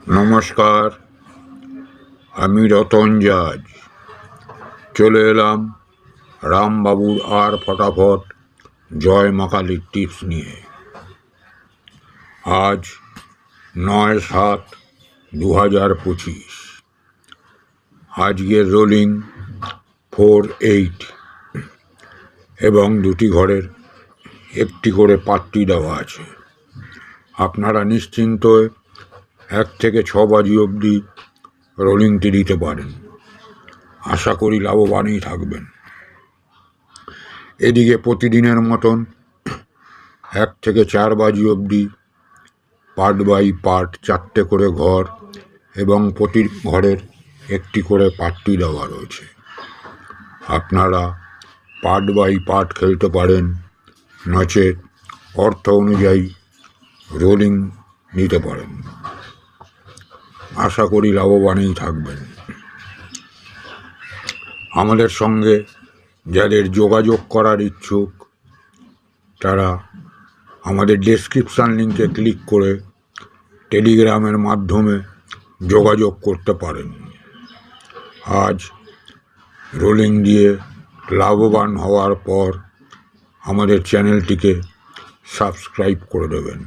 নমস্কার, আমি রতন জাজ চলে এলাম রামবাবুর আর ফটাফট জয় মা কালীর টিপস নিয়ে। আজ 9/7/2025। আজকের রোলিং 4/8 এবং দুটি ঘরের একটি করে পাত্তি দেওয়া আছে। আপনারা নিশ্চিন্ত 1 থেকে 6 বাজি অবধি রোলিংটি দিতে পারেন। আশা করি লাভবানই থাকবেন। এদিকে প্রতিদিনের মতন 1 থেকে 4 বাজি অবধি পার্ট বাই পার্ট 4টে করে ঘর এবং প্রতি ঘরের একটি করে পাত্তি দেওয়া রয়েছে। আপনারা পার্ট বাই পার্ট খেলতে পারেন, নচেত অর্থ অনুযায়ী রোলিং নিতে পারেন। আশা করি লাভবানই থাকবেন। আমাদের সঙ্গে যাদের যোগাযোগ করার ইচ্ছুক তারা আমাদের ডেসক্রিপশান লিঙ্কে ক্লিক করে টেলিগ্রামের মাধ্যমে যোগাযোগ করতে পারেন। আজ রোলিং দিয়ে লাভবান হওয়ার পর আমাদের চ্যানেলটিকে সাবস্ক্রাইব করে দেবেন।